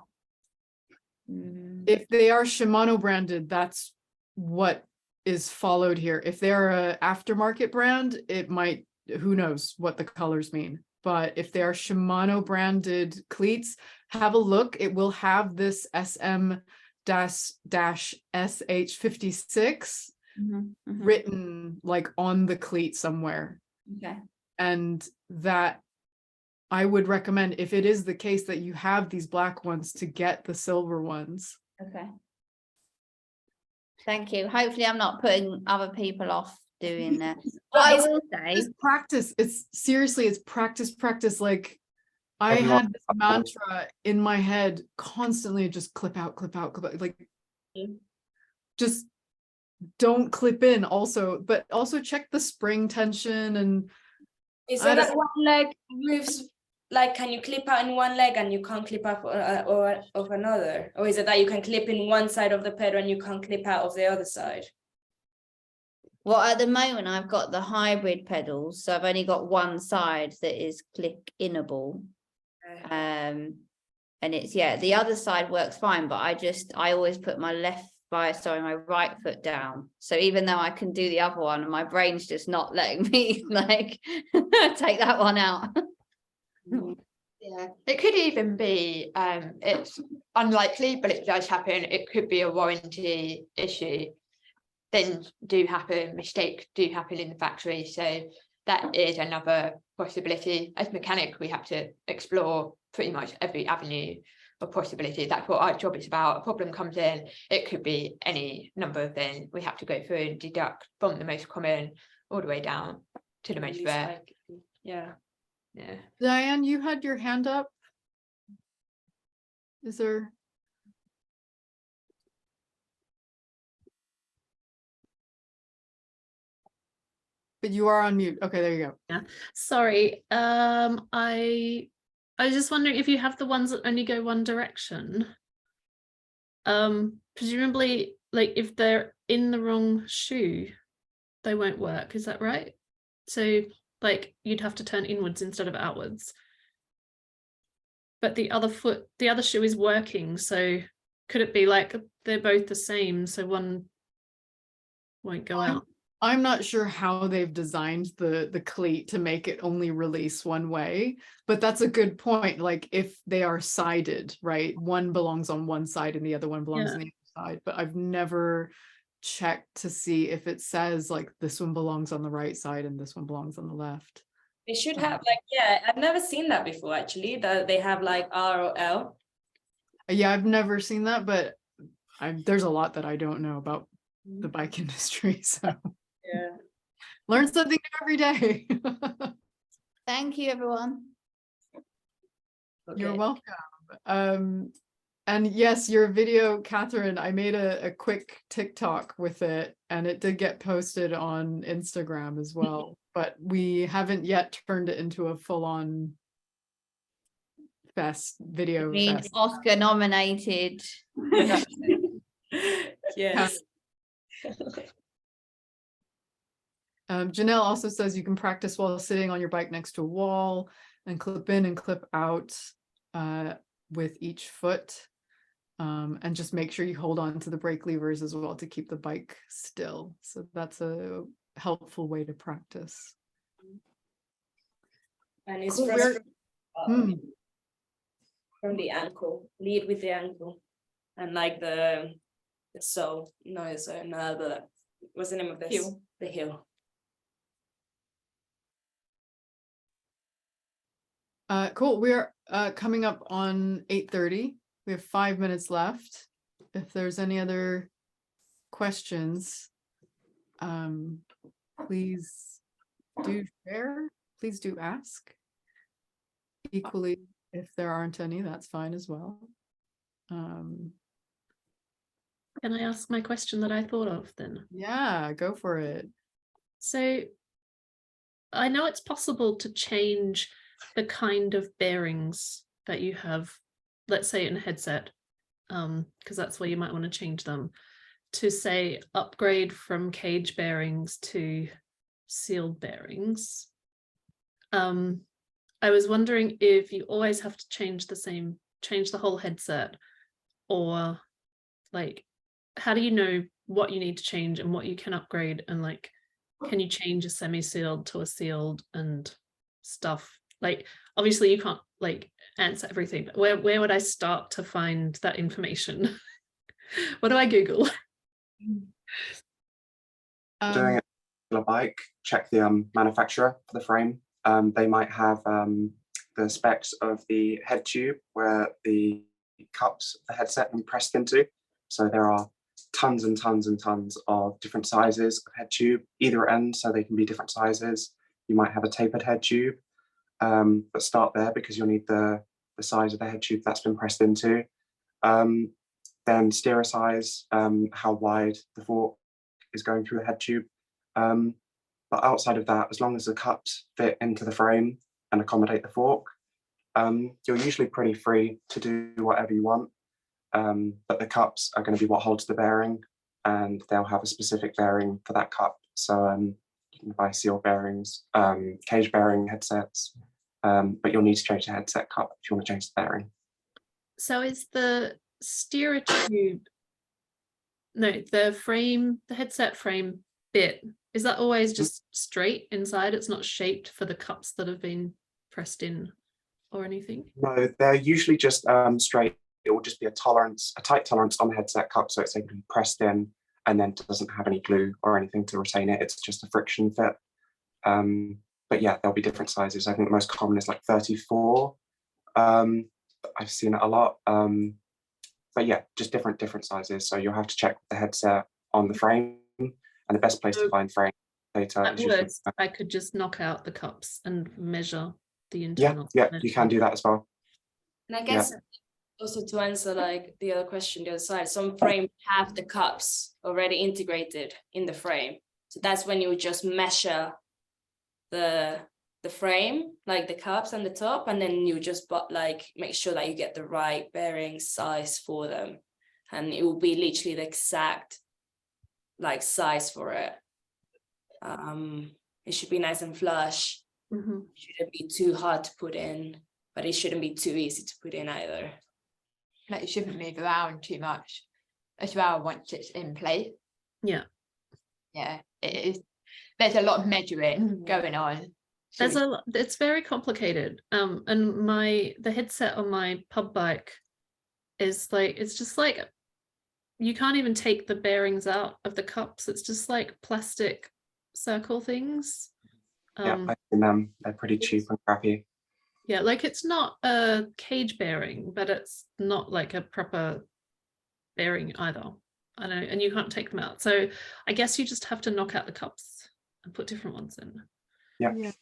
If they are Shimano branded, that's what is followed here. If they're a aftermarket brand, it might, who knows what the colors mean. But if they are Shimano branded cleats, have a look. It will have this SM-SH56 written like on the cleat somewhere. Okay. And that I would recommend, if it is the case that you have these black ones, to get the silver ones. Okay. Thank you. Hopefully I'm not putting other people off doing that. What I will say, It's practice. It's seriously, it's practice. Like I had this mantra in my head constantly, just clip out, like just don't clip in also, but also check the spring tension. And is it that one leg moves, like can you clip out in one leg and you can't clip out of another? Or is it that you can clip in one side of the pedal and you can't clip out of the other side? well, at the moment I've got the hybrid pedals, so I've only got one side that is click-inable. And it's, yeah, the other side works fine, but I always put my my right foot down. So even though I can do the other one, my brain's just not letting me like take that one out. Yeah, it could even be it's unlikely, but it does happen. It could be a warranty issue. Things do happen, mistakes do happen in the factory, so that is another possibility. As mechanic, we have to explore pretty much every avenue of possibility. That's what our job is about. A problem comes in, it could be any number of things. We have to go through and deduct from the most common all the way down to the most rare. Yeah. Diane, you had your hand up. Is there? but you are on mute. Okay, there you go. Sorry. I was just wondering if you have the ones that only go one direction. Presumably, like if they're in the wrong shoe, they won't work. Is that right? So like you'd have to turn inwards instead of outwards. But the other shoe is working. So could it be like they're both the same? So one won't go out. I'm not sure how they've designed the cleat to make it only release one way, but that's a good point. Like if they are sided, right? One belongs on one side and the other one belongs on the other side. But I've never checked to see if it says like this one belongs on the right side and this one belongs on the left. They should have like, yeah, I've never seen that before actually, that they have like R or L. Yeah, I've never seen that, but there's a lot that I don't know about the bike industry. So Yeah. learn something new every day. Thank you, everyone. You're Okay. welcome. And yes, your video, Catherine, I made a quick TikTok with it and it did get posted on Instagram as well, but we haven't yet turned it into a full-on video Being fest. Oscar nominated. Yes. Janelle also says you can practice while sitting on your bike next to a wall and clip in and clip out with each foot. And just make sure you hold on to the brake levers as well to keep the bike still. So that's a helpful way to practice. And it's Cool. from the ankle, lead with the ankle, and like the sole. No, it's another. What's the name of this? Heel. The heel. Cool. We're coming up on 8:30. We have 5 minutes left. If there's any other questions, please do share. Please do ask. Equally, if there aren't any, that's fine as well. Can I ask my question that I thought of then? Yeah, go for it. So I know it's possible to change the kind of bearings that you have, let's say in a headset, because that's where you might want to change them, to say upgrade from cage bearings to sealed bearings. I was wondering if you always have to change the whole headset, or like, how do you know what you need to change and what you can upgrade, and like, can you change a semi-sealed to a sealed and stuff? Like, obviously you can't like answer everything, but where would I start to find that information? What do I Google? Doing a bike, check the manufacturer for the frame. They might have the specs of the head tube where the cups of the headset can be pressed into. So there are tons and tons and tons of different sizes of head tube, either end, so they can be different sizes. You might have a tapered head tube, but start there because you'll need the size of the head tube that's been pressed into. Then steer a size, how wide the fork is going through the head tube. But outside of that, as long as the cups fit into the frame and accommodate the fork, you're usually pretty free to do whatever you want. But the cups are going to be what holds the bearing, and they'll have a specific bearing for that cup. So you can buy seal bearings, cage bearing headsets, but you'll need to change the headset cup if you want to change the bearing. So is the steerer tube, no, the headset frame bit, is that always just straight inside? It's not shaped for the cups that have been pressed in or anything? No, they're usually just straight. It will just be a tight tolerance on the headset cup, so it's able to be pressed in and then doesn't have any glue or anything to retain it. It's just a friction fit. But yeah, there'll be different sizes. I think the most common is like 34. I've seen it a lot. But yeah, just different sizes. So you'll have to check the headset on the frame, and the best place to find frame data At is usually, worst, I could just knock out the cups and measure the internal. yeah, you can do that as well. And I guess also to answer like the other question, the other side, some frames have the cups already integrated in the frame. So that's when you just measure the frame, like the cups and the top, and then you just like make sure that you get the right bearing size for them, and it will be literally the exact like size for it. It should be nice and flush. Mhm. It shouldn't be too hard to put in, but it shouldn't be too easy to put in either. Like it shouldn't move around too much as well once it's in place. Yeah. Yeah, it is. There's a lot of measuring going on. So It's very complicated. And the headset on my pub bike is like, it's just like, you can't even take the bearings out of the cups. It's just like plastic circle things. Yeah, I've seen them. They're pretty cheap and crappy. Yeah, like it's not a cage bearing, but it's not like a proper bearing either. I don't know, and you can't take them out. So I guess you just have to knock out the cups and put different ones in. Yeah.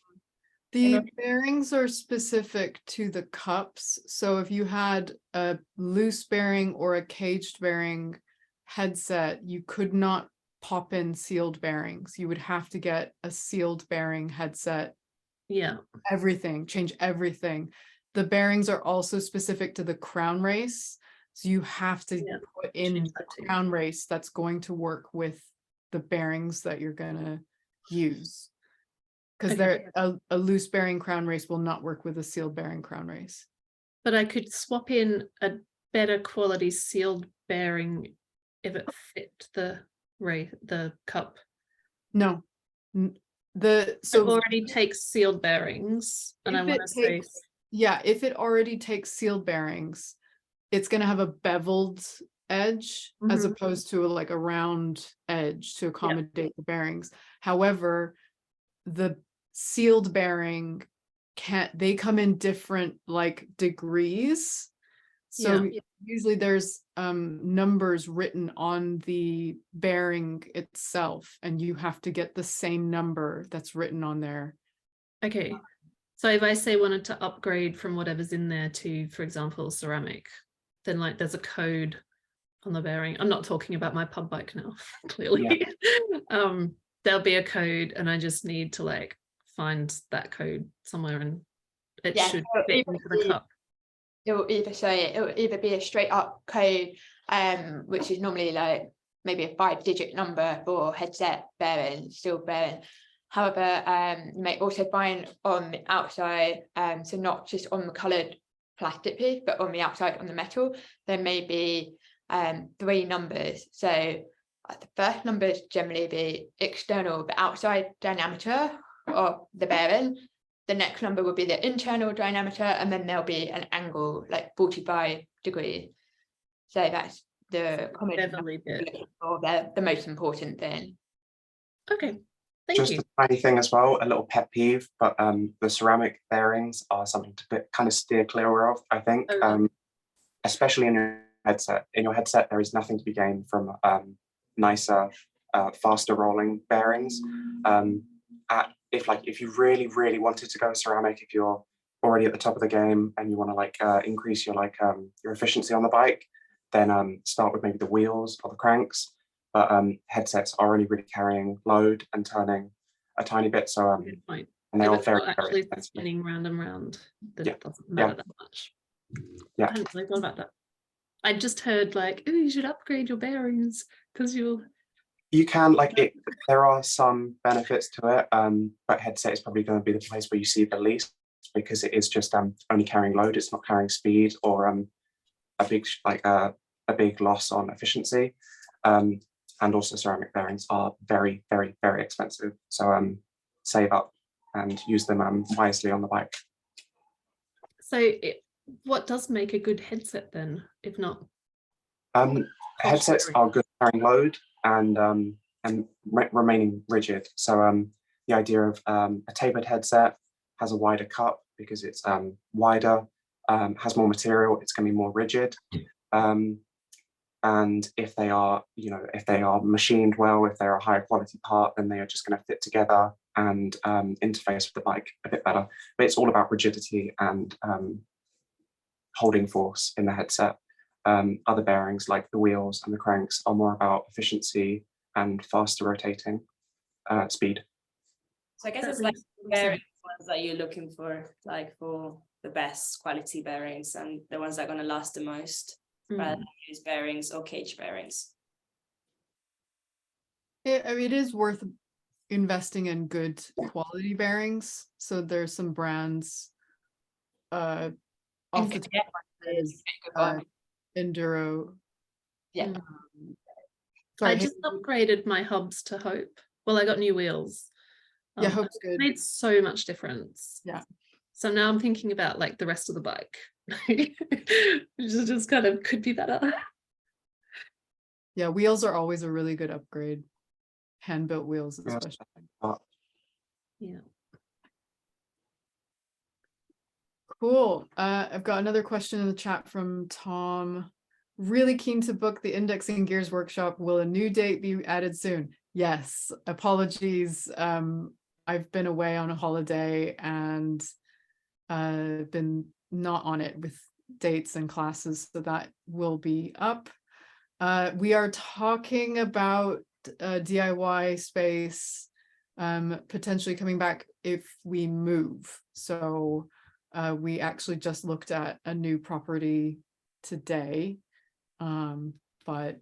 The bearings are specific to the cups. So if you had a loose bearing or a caged bearing headset, you could not pop in sealed bearings. You would have to get a sealed bearing headset. Yeah. Change everything. The bearings are also specific to the crown race. So you have to put in the crown race that's going to work with the bearings that you're gonna use. Because a loose bearing crown race will not work with a sealed bearing crown race. But I could swap in a better quality sealed bearing if it fit the cup. No. It already takes sealed bearings, and I want to say, yeah, if it already takes sealed bearings, it's going to have a beveled edge as opposed to like a round edge to accommodate the bearings. However, the sealed bearing they come in different like degrees. So usually there's numbers written on the bearing itself, and you have to get the same number that's written on there. Okay. So if I say wanted to upgrade from whatever's in there to, for example, ceramic, then like there's a code on the bearing. I'm not talking about my pub bike now, clearly. There'll be a code, and I just need to like find that code somewhere, and it should fit into the cup. It will either be a straight up code, which is normally like maybe a 5-digit number for headset bearing, steel bearing. However, you may also find on the outside, so not just on the coloured plastic piece, but on the outside on the metal, there may be 3 numbers. So the first number is generally the external, the outside diameter of the bearing. The next number will be the internal diameter, and then there'll be an angle like 45 degrees. So that's the common or the most important thing. Okay, thank you. Just a tiny thing as well, a little pet peeve, but the ceramic bearings are something to kind of steer clear of, I think. Especially in your headset. In your headset, there is nothing to be gained from nicer, faster rolling bearings. If you really wanted to go ceramic, if you're already at the top of the game and you want to like increase your efficiency on the bike, then start with maybe the wheels or the cranks. But headsets are only really carrying load and turning a tiny bit, so and they are very expensive. Spinning round and round. That doesn't matter that much. Yeah, I hadn't really thought about that. I just heard like, oh, you should upgrade your bearings because you can like it. There are some benefits to it, but headset is probably going to be the place where you see the least, because it is just only carrying load. It's not carrying speed or a big loss on efficiency. And also ceramic bearings are very, very, very expensive. So save up and use them wisely on the bike. So what does make a good headset then, if not? Headsets are good at carrying load and remaining rigid. So the idea of a tapered headset has a wider cup because it's wider, has more material, it's going to be more rigid. And if they are, machined well, if they're a higher quality part, then they are just going to fit together and interface with the bike a bit better. But it's all about rigidity and holding force in the headset. Other bearings like the wheels and the cranks are more about efficiency and faster rotating speed. So I guess That it's like makes sense. bearing ones that you're looking for, like for the best quality bearings and the ones that are going to last the most, rather than use bearings or cage bearings. I mean, it is worth investing in good quality bearings. So there's some brands off the top of my head is, Enduro. Yeah. Sorry, I just upgraded my hubs to Hope. Well, I got new wheels. yeah, and Hope's it good. made so much difference. Yeah. So now I'm thinking about like the rest of the bike, which is just kind of could be better. Yeah, wheels are always a really good upgrade. Hand-built wheels, Yeah. especially. Yeah. Cool. I've got another question in the chat from Tom. Really keen to book the Indexing Gears workshop. Will a new date be added soon? Yes. Apologies. I've been away on a holiday and been not on it with dates and classes, so that will be up. We are talking about DIY space potentially coming back if we move. So we actually just looked at a new property today, but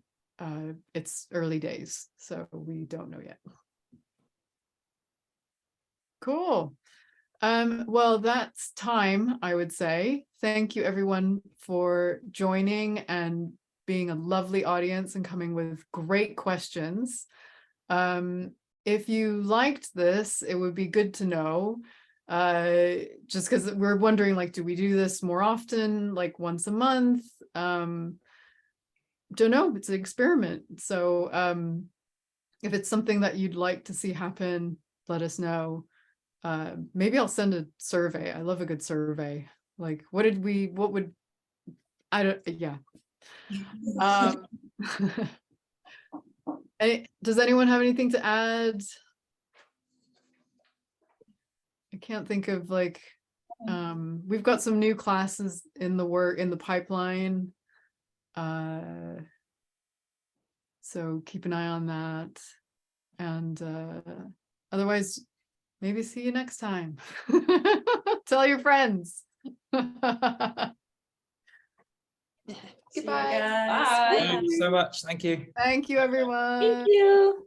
it's early days, so we don't know yet. Cool. Well, that's time, I would say. Thank you everyone for joining and being a lovely audience and coming with great questions. If you liked this, it would be good to know, just because we're wondering, like, do we do this more often, like once a month? Don't know, it's an experiment. So if it's something that you'd like to see happen, let us know. Maybe I'll send a survey. I love a good survey. Like, what would, I don't, yeah. Does anyone have anything to add? I can't think of like, we've got some new classes in the pipeline. So keep an eye on that. And otherwise, maybe see you next time. Tell your friends. See you Goodbye. guys. Bye. Thank you so much. Thank you. Thank you, everyone. Thank you.